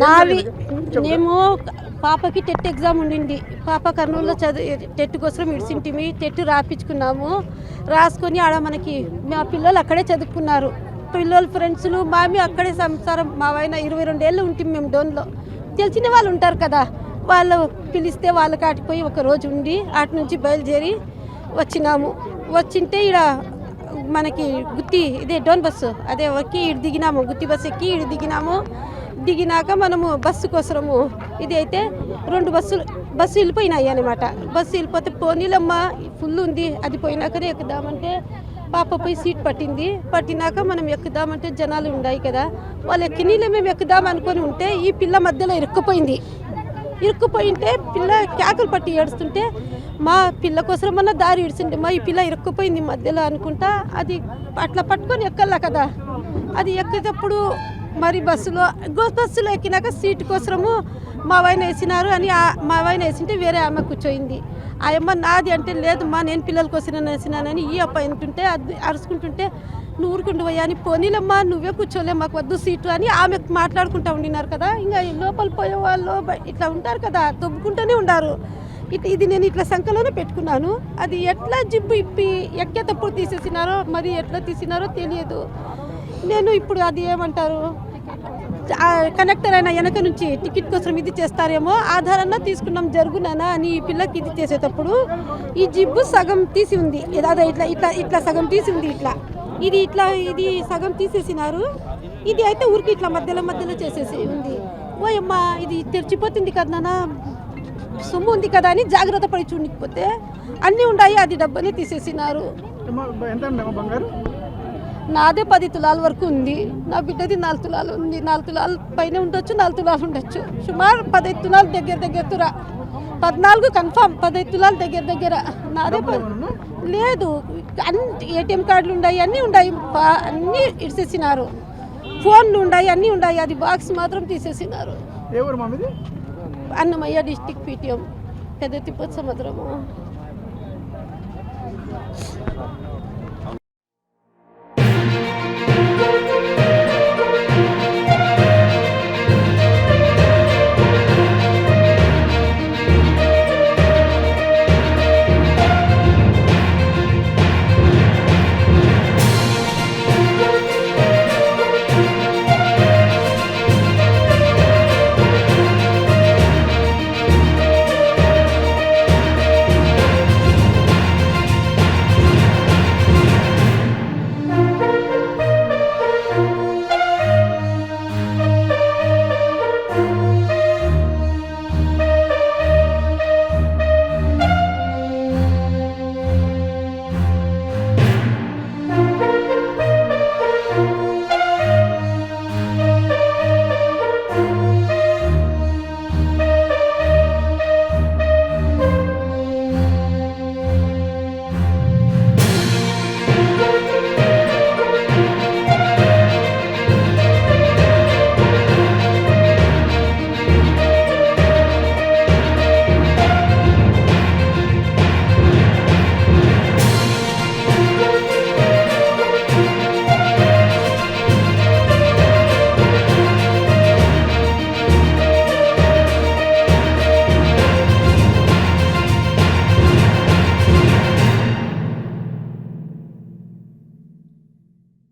నావి మేము పాపకి టెట్ ఎగ్జామ్ ఉండింది. పాప కర్నూలులో టెట్ కోసం ఇడిసింటిమి. టెట్ రాపించుకున్నాము. రాసుకొని ఆడ మనకి మా పిల్లలు అక్కడే చదువుకున్నారు. పిల్లలు ఫ్రెండ్స్లు మామి అక్కడే సంసారం. మా ఆయన 22 ఏళ్ళు ఉంటుంది మేము డోన్లో. తెలిసిన వాళ్ళు ఉంటారు కదా, వాళ్ళు పిలిస్తే వాళ్ళ కాటిపోయి ఒక రోజు ఉండి అటు నుంచి బయలుదేరి వచ్చినాము. వచ్చింటే ఇక్కడ మనకి గుత్తి ఇదే డోన్ బస్సు అదే ఎక్కి ఇటు దిగినాము. గుత్తి బస్సు ఎక్కి ఇటు దిగినాము. దిగినాక మనము బస్సు కోసము ఇది అయితే 2 బస్సు వెళ్ళిపోయినాయి అనమాట. బస్సు వెళ్ళిపోతే పోనీలమ్మ ఫుల్ ఉంది, అది పోయినాకనే ఎక్కుదామంటే పాప పోయి సీట్ పట్టినాక మనం ఎక్కుదామంటే జనాలు ఉన్నాయి కదా, వాళ్ళు ఎక్కినీళ్ళే మేము ఎక్కుదాం అనుకొని ఉంటే ఈ పిల్ల మధ్యలో ఇరుక్కుపోయింటే పిల్ల కేకలు పట్టి ఏడుస్తుంటే మా పిల్ల కోసమన్నా దారి ఇడిచింది. మా ఈ పిల్ల ఇరుక్కుపోయింది మధ్యలో అనుకుంటా. అది అట్లా పట్టుకొని ఎక్కల్లా కదా, అది ఎక్కేటప్పుడు మరి బస్సులో ఎక్కినాక సీటు కోసము మా ఆయన వేసినారు అని మా ఆయన వేసింటే వేరే ఆమె కూర్చోయింది. ఆ అమ్మ నాది అంటే లేదు మా నేను పిల్లల కోసం వేసినానని ఈ అప్ప అంటుంటే అది అరుచుకుంటుంటే నువ్వు ఊరుకుంటూ పోయా అని పోనీలమ్మా నువ్వే కూర్చోలే మాకు వద్దు సీటు అని ఆమె మాట్లాడుకుంటూ ఉండినారు కదా. ఇంకా లోపల పోయే వాళ్ళు ఇట్లా ఉంటారు కదా, తొబ్బుకుంటూనే ఉండారు. ఇది నేను ఇట్లా సంఖలోనే పెట్టుకున్నాను. అది ఎట్లా జిబ్బు ఇప్పి ఎక్కేటప్పుడు తీసేసినారో మరి ఎట్లా తీసినారో తెలియదు. నేను ఇప్పుడు అది ఏమంటారు కనెక్టర్ అయినా వెనక నుంచి టికెట్ కోసం ఇది చేస్తారేమో ఆధారంగా తీసుకున్నాం జరుగునానా అని ఈ పిల్లకి ఇది చేసేటప్పుడు ఈ జిబ్బు సగం తీసి ఉంది. అదే ఇట్లా ఇట్లా ఇట్లా సగం తీసి ఉంది. ఇది సగం తీసేసినారు. ఇది అయితే ఊరికి ఇట్లా మధ్యలో చేసేసి ఉంది. ఓయమ్మా ఇది తెరిచిపోతుంది కదా నాన్న, సొమ్ము ఉంది కదా అని జాగ్రత్త పడి చూడకపోతే అన్నీ ఉన్నాయి. అది డబ్బని తీసేసినారు. నాదే 10 తులాల వరకు ఉంది. నా బిడ్డది 4 తులాలు ఉంది. 4 తులాల పైన ఉండొచ్చు, 4 తులాలు ఉండొచ్చు. సుమారు 15 తులాలు దగ్గర 14 కన్ఫామ్. 15 తులాలు దగ్గర నాదే లేదు. ఏటీఎం కార్డులు ఉన్నాయి, అన్నీ ఉన్నాయి, అన్నీ ఇడిసేసినారు. ఫోన్లు ఉన్నాయి, అన్నీ ఉన్నాయి. అది బాక్స్ మాత్రం తీసేసినారు. అన్నమయ్య డిస్టిక్ పిటిఎం పెద్ద తిప్పతి సముద్రము.